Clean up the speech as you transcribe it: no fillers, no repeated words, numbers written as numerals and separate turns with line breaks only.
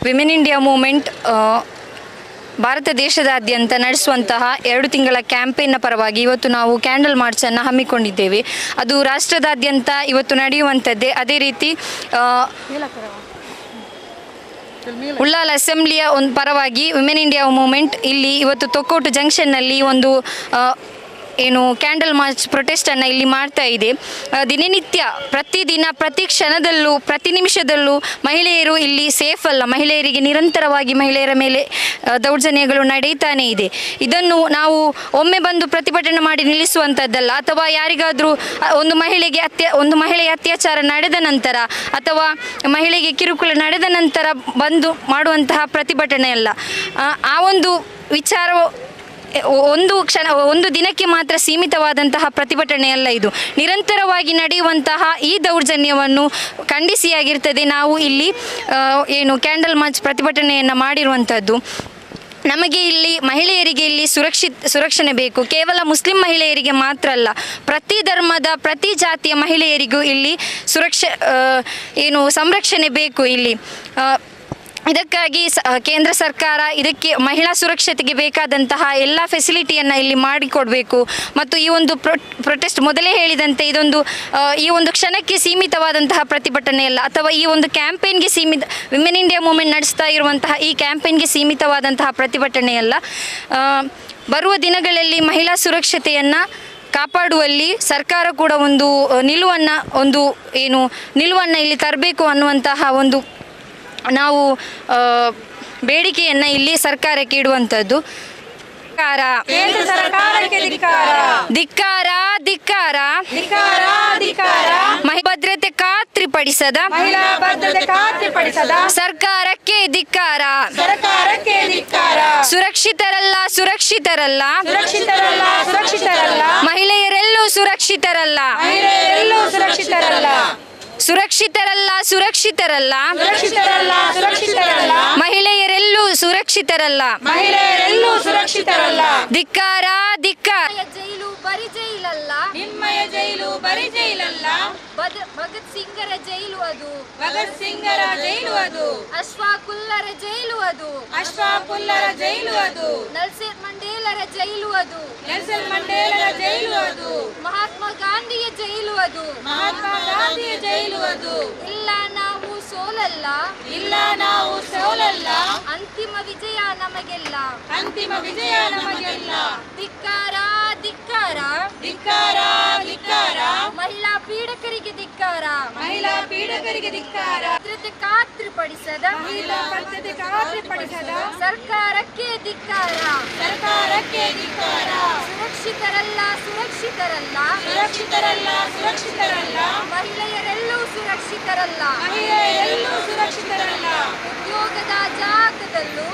Women India movement Bharat ದೇಶದಾದ್ಯಂತ ನಡೆಸುವಂತಹ 2 ತಿಂಗಳ ಕ್ಯಾಂಪೇನ್ನ ಪರವಾಗಿ ಇವತ್ತು ನಾವು ಕ್ಯಾಂಡಲ್ ಮಾರ್ಚನ್ನು ಹಮ್ಮಿಕೊಂಡಿದ್ದೇವೆ. ಅದು ರಾಷ್ಟ್ರದಾದ್ಯಂತ ಇವತ್ತು ನಡೆಯುವಂಥದ್ದೇ. ಅದೇ ರೀತಿ ಉಳ್ಳಾಲ ಅಸೆಂಬ್ಲಿಯ ಒಂದು ಪರವಾಗಿ ವಿಮೆನ್ ಇಂಡಿಯಾ ಮೂವ್ಮೆಂಟ್ ಇಲ್ಲಿ ಇವತ್ತು ತೊಕ್ಕೋಟು ಜಂಕ್ಷನ್ನಲ್ಲಿ ಒಂದು ಕ್ಯಾಂಡಲ್ ಮಾರ್ಚ್ ಪ್ರೊಟೆಸ್ಟನ್ನು ಇಲ್ಲಿ ಮಾಡ್ತಾ ಇದೆ. ದಿನನಿತ್ಯ ಪ್ರತಿದಿನ ಪ್ರತಿ ಕ್ಷಣದಲ್ಲೂ ಪ್ರತಿ ನಿಮಿಷದಲ್ಲೂ ಮಹಿಳೆಯರು ಇಲ್ಲಿ ಸೇಫ್ ಅಲ್ಲ. ಮಹಿಳೆಯರಿಗೆ ನಿರಂತರವಾಗಿ ಮಹಿಳೆಯರ ಮೇಲೆ ದೌರ್ಜನ್ಯಗಳು ನಡೀತಾನೇ ಇದೆ. ಇದನ್ನು ನಾವು ಒಮ್ಮೆ ಬಂದು ಪ್ರತಿಭಟನೆ ಮಾಡಿ ನಿಲ್ಲಿಸುವಂಥದ್ದಲ್ಲ. ಅಥವಾ ಯಾರಿಗಾದರೂ ಒಂದು ಮಹಿಳೆಗೆ ಅತ್ಯಾಚಾರ ನಡೆದ ನಂತರ ಅಥವಾ ಮಹಿಳೆಗೆ ಕಿರುಕುಳ ನಡೆದ ನಂತರ ಬಂದು ಮಾಡುವಂತಹ ಪ್ರತಿಭಟನೆ ಅಲ್ಲ. ಆ ಒಂದು ವಿಚಾರ ಒಂದು ದಿನಕ್ಕೆ ಮಾತ್ರ ಸೀಮಿತವಾದಂತಹ ಪ್ರತಿಭಟನೆಯಲ್ಲ. ಇದು ನಿರಂತರವಾಗಿ ನಡೆಯುವಂತಹ ಈ ದೌರ್ಜನ್ಯವನ್ನು ಖಂಡಿಸಿಯಾಗಿರ್ತದೆ ನಾವು ಇಲ್ಲಿ ಕ್ಯಾಂಡಲ್ ಮಾರ್ಚ್ ಪ್ರತಿಭಟನೆಯನ್ನು ಮಾಡಿರುವಂಥದ್ದು. ನಮಗೆ ಇಲ್ಲಿ ಮಹಿಳೆಯರಿಗೆ ಇಲ್ಲಿ ಸುರಕ್ಷಣೆ ಬೇಕು. ಕೇವಲ ಮುಸ್ಲಿಂ ಮಹಿಳೆಯರಿಗೆ ಮಾತ್ರ ಅಲ್ಲ, ಪ್ರತಿ ಧರ್ಮದ ಪ್ರತಿ ಜಾತಿಯ ಮಹಿಳೆಯರಿಗೂ ಇಲ್ಲಿ ಸಂರಕ್ಷಣೆ ಬೇಕು. ಇಲ್ಲಿ ಇದಕ್ಕಾಗಿ ಕೇಂದ್ರ ಸರ್ಕಾರ ಇದಕ್ಕೆ ಮಹಿಳಾ ಸುರಕ್ಷತೆಗೆ ಬೇಕಾದಂತಹ ಎಲ್ಲ ಫೆಸಿಲಿಟಿಯನ್ನು ಇಲ್ಲಿ ಮಾಡಿಕೊಡಬೇಕು. ಮತ್ತು ಈ ಒಂದು ಪ್ರೊಟೆಸ್ಟ್ ಮೊದಲೇ ಹೇಳಿದಂತೆ ಈ ಒಂದು ಕ್ಷಣಕ್ಕೆ ಸೀಮಿತವಾದಂತಹ ಪ್ರತಿಭಟನೆ ಅಲ್ಲ, ಅಥವಾ ಈ ಒಂದು ಕ್ಯಾಂಪೇನ್ಗೆ ವಿಮೆನ್ ಇಂಡಿಯಾ ಮೂವ್ಮೆಂಟ್ ನಡೆಸ್ತಾ ಇರುವಂತಹ ಈ ಕ್ಯಾಂಪೇನ್ಗೆ ಸೀಮಿತವಾದಂತಹ ಪ್ರತಿಭಟನೆಯಲ್ಲ. ಬರುವ ದಿನಗಳಲ್ಲಿ ಮಹಿಳಾ ಸುರಕ್ಷತೆಯನ್ನು ಕಾಪಾಡುವಲ್ಲಿ ಸರ್ಕಾರ ಕೂಡ ಒಂದು ನಿಲುವನ್ನು ಇಲ್ಲಿ ತರಬೇಕು ಅನ್ನುವಂತಹ ಒಂದು ನಾವು ಬೇಡಿಕೆಯನ್ನು ಇಲ್ಲಿ ಸರ್ಕಾರಕ್ಕೆ ಇಡುವಂಥದ್ದು. ಧಿಕ್ಕಾರ ಭದ್ರತೆ ಖಾತ್ರಿಪಡಿಸದ ಸರ್ಕಾರಕ್ಕೆ ಧಿಕ್ಕಾರ. ಸುರಕ್ಷಿತರಲ್ಲ ಮಹಿಳೆಯರೆಲ್ಲೂ ಸುರಕ್ಷಿತರಲ್ಲ ಮಹಿಳೆಯರೆಲ್ಲೂ ಸುರಕ್ಷಿತರಲ್ಲ. ಧಿಕ್ಕಾರ.
ಜೈಲು ಬರಿ ಜೈಲಲ್ಲ, ನಿಮ್ಮಯ ಜೈಲು ಬರಿ ಜೈಲಲ್ಲ. ಭಗತ್ ಸಿಂಗರ ಜೈಲು ಅದು, ಭಗತ್ ಸಿಂಗರ ಜೈಲು ಅದು. ಅಶ್ಫಾಕುಲ್ಲರ ಜೈಲು ಅದು, ಅಶ್ಫಾಕುಲ್ಲರ ಜೈಲು ಅದು. ನೆಲ್ಸನ್ ಮಂಡೇಲರ ಜೈಲು ಅದು, ನೆಲ್ಸನ್ ಮಂಡೇಲರ ಜೈಲು ಅದು. ಮಹಾತ್ಮ ಗಾಂಧಿಯ ಜೈಲು ಅದು, ಮಹಾತ್ಮ ಗಾಂಧಿಯ ಜೈಲು ಅದು. ಇಲ್ಲ ನಾವು ಸೋಲಲ್ಲ, ಇಲ್ಲ ನಾವು ಸೋಲಲ್ಲ. ಅಂತಿಮ ವಿಜಯ ನಮಗೆಲ್ಲ, ಅಂತಿಮ ವಿಜಯ ನಮಗೆಲ್ಲ. ಧಿಕ್ಕಾರ ಧಿಕ್ಕಾರ ಧಿಕ್ಕಾರ ಧಿಕ್ಕಾರ. ಮಹಿಳಾ ಪೀಡಕರಿಗೆ ಧಿಕ್ಕಾರ, ಮಹಿಳಾ ಪೀಡಕರಿಗೆ ಧಿಕ್ಕಾರ. ಭದ್ರತೆ ಖಾತ್ರಿಪಡಿಸದ, ಮಹಿಳಾ ಭದ್ರತೆ ಖಾತ್ರಿಪಡಿಸದ ಸರ್ಕಾರಕ್ಕೆ ಧಿಕ್ಕಾರ, ಸರ್ಕಾರಕ್ಕೆ ಧಿಕ್ಕಾರ. ಸುರಕ್ಷಿತರಲ್ಲ ಮಹಿಳೆಯರೆಲ್ಲೂ ಸುರಕ್ಷಿತರಲ್ಲ, ಮಹಿಳೆಯರೆಲ್ಲೂ ಸುರಕ್ಷಿತರಲ್ಲ. ಉದ್ಯೋಗದ ಜಾಗದಲ್ಲೂ